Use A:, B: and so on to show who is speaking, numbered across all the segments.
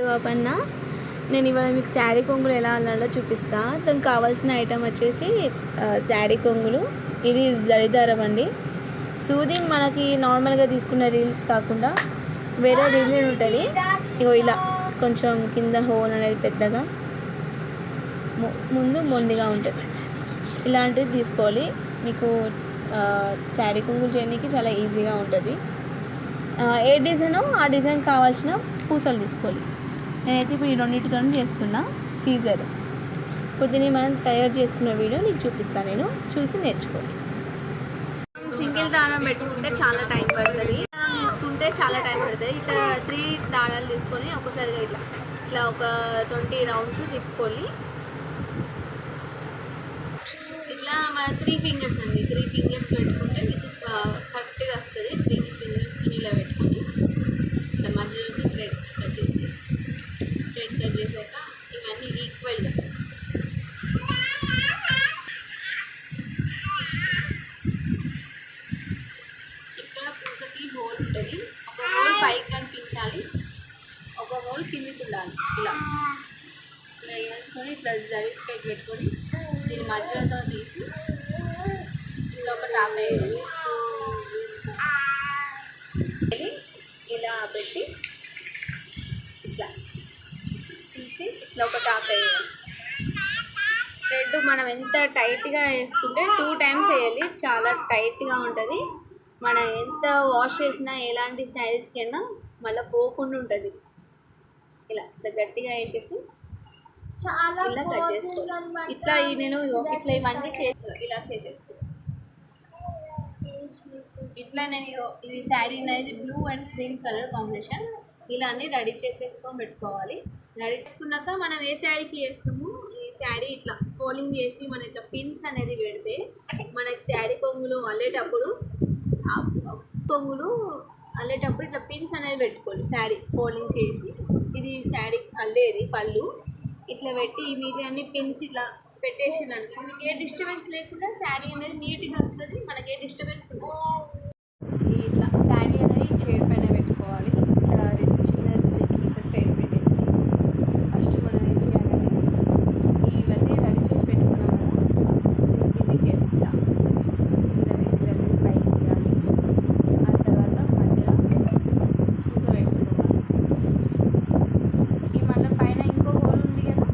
A: వాపన్న నేను ఇవాళ మీకు శారీ కొంగులు ఎలా అల్లాలో చూపిస్తా. దానికి కావాల్సిన ఐటమ్ వచ్చేసి శారీ కొంగులు, ఇది జరీదారం అండి. సూది మనకి నార్మల్గా తీసుకున్న రీల్స్ కాకుండా వేరే రీల్ ఉంటుంది. ఇగో ఇలా కొంచెం కింద హోల్ అనేది పెద్దగా, ముందు మొండిగా ఉంటుంది. ఇలాంటివి తీసుకోవాలి. మీకు శారీ కొంగులు చేయడానికి చాలా ఈజీగా ఉంటుంది. ఏ డిజైనో ఆ డిజైన్ కావాల్సిన పూసలు తీసుకోవాలి. నేనైతే ఇప్పుడు ఈ రెండింటితో చేస్తున్నా సీజర్. ఇప్పుడు దీన్ని మనం తయారు చేసుకున్న వీడియో నీకు చూపిస్తాను, నేను చూసి నేర్చుకోండి. సింగిల్ దారం పెట్టుకుంటే చాలా టైం పడుతుంది, తీసుకుంటే చాలా టైం పడుతుంది. ఇట్లా 3 దారాలు తీసుకొని ఒకసారిగా ఇట్లా ఒక 20 రౌండ్స్ తిప్పుకోవాలి. ఇట్లా మన 3 ఫింగర్స్ అండి, 3 ఫింగర్స్ పెట్టుకుంటే మీకు కరెక్ట్గా వస్తుంది. 3 ఫింగర్స్ ఇలా పెట్టుకొని ఇట్లా మధ్యలోకి థ్రెడ్ కట్ చేసాక ఇవన్నీ ఈక్వల్గా ఇక్కడ పూసకి హోల్ ఉంటుంది. ఒక హోల్ పైకి కనిపించాలి, ఒక హోల్ కిందికి ఉండాలి. ఇలా వేసుకొని ఇట్లా జరీ కట్ పెట్టుకొని దీని మధ్యలో తీసి ఇట్లా ఒక టాప్ వేయాలి. ఇలా పెట్టి ఇట్లా తీసి ఇట్లా ఒక టాప్ వేయాలి. థ్రెడ్ మనం ఎంత టైట్గా వేసుకుంటే 2 టైమ్స్ వేయాలి, చాలా టైట్గా ఉంటుంది. మనం ఎంత వాష్ చేసినా ఎలాంటి శారీస్కైనా మళ్ళీ పోకుండా ఉంటుంది. ఇలా గట్టిగా వేసేసి చాలా ఇలా కట్ చేసుకోవాలి. ఇట్లా నేను ఇట్లా ఇవన్నీ ఇలా చేసేసుకున్నాను. ఇట్లా నేను ఇది శారీ అనేది blue and cream colour combination. ఇలా అన్నీ రెడీ చేసేసుకొని పెట్టుకోవాలి. రెడీ చేసుకున్నాక మనం ఏ శారీకి వేస్తాము, ఈ శారీ ఇట్లా ఫోల్డింగ్ చేసి మనం ఇట్లా పిన్స్ అనేది పెడితే మనకి శారీ కొంగులు అల్లేటప్పుడు ఇట్లా పిన్స్ అనేది పెట్టుకోవాలి. శారీ ఫోల్డింగ్ చేసి ఇది శారీ అల్లేది పళ్ళు ఇట్లా పెట్టి మీద అన్ని పిన్స్ ఇట్లా పెట్టేసింది అనుకో, మీకు ఏ డిస్టర్బెన్స్ లేకుండా శారీ అనేది నీట్గా వస్తుంది. మనకి ఏ డిస్టర్బెన్స్ ఉండదు. ఇట్లా శారీ అనేది చైర్ పైన పెట్టుకోవాలి. ఇట్లా 2 చిన్న ఇట్లా ట్రైన్ పెట్టేసి ఫస్ట్ మనం ఏం చేయాలంటే ఇవన్నీ రెడీ చేసి పెట్టుకున్నాం కదా, కిందికి ఇట్లా పైకి తీయాలి. ఆ తర్వాత మధ్యలో పూస పెట్టుకోవాలి. ఈ మళ్ళీ పైన ఇంకో హోల్ ఉంది కదా,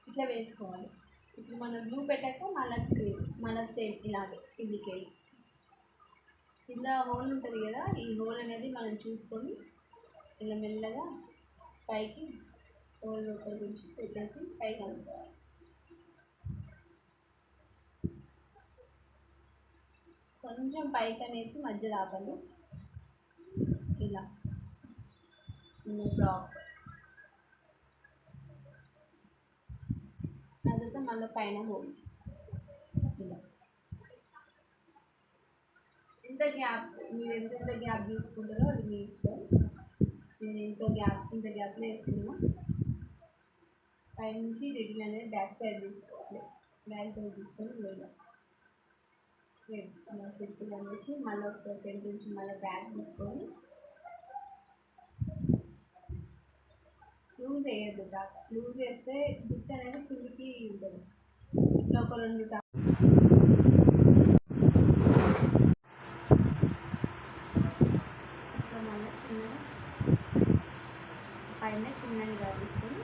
A: ఇట్లా వేసుకోవాలి. ఇప్పుడు మనం గ్లూ పెట్టాక మళ్ళీ సేమ్ ఇలాగే కిందికి వెళ్ళి కింద హోల్ ఉంటుంది కదా, ఈ హోల్ అనేది మనం చూసుకొని ఇలా మెల్లగా పైకి హోల్ లోపల నుంచి పెట్టేసి పైకి అనుకోవాలి. కొంచెం పైకి అనేసి మధ్యలో ఆపాలి. ఇలా చిన్న బ్లాక్ తర్వాత మళ్ళీ పైన హోల్. ఇలా ఎంత గ్యాప్ మీరు ఎంత గ్యాప్ తీసుకుంటారో అది మీ ఇష్టం. నేను ఇంత గ్యాప్లో వేస్తున్నా. పైనుంచి రెడీ అనేది బ్యాక్ సైడ్ తీసుకోవాలి. బ్యాక్ సైడ్ తీసుకొని ఇలా పెట్టుకోవడానికి మళ్ళీ ఒకసారి ఫ్రంట్ నుంచి మళ్ళీ బ్యాక్ తీసుకొని లూజ్ వేయద్దు. లూజ్ వేస్తే బుట్ అనేది కిందికి ఉంటుంది. ఇట్లా ఒక 2 ఇట్లా మళ్ళీ చిన్నగా పైన చిన్నగా తీసుకొని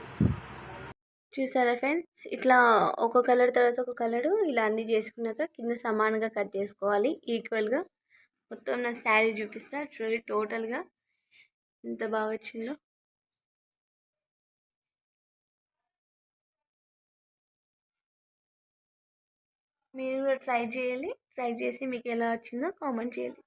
A: చూసారా ఫ్రెండ్స్, ఇట్లా ఒక కలర్ తర్వాత ఒక కలరు ఇలా అన్నీ చేసుకున్నాక కింద సమానంగా కట్ చేసుకోవాలి ఈక్వల్గా. మొత్తం నా శారీ చూపిస్తా చూడండి టోటల్గా ఎంత బాగా వచ్చిందో. మీరు కూడా ట్రై చేయండి. ట్రై చేసి మీకు ఎలా వచ్చిందో కామెంట్ చేయండి.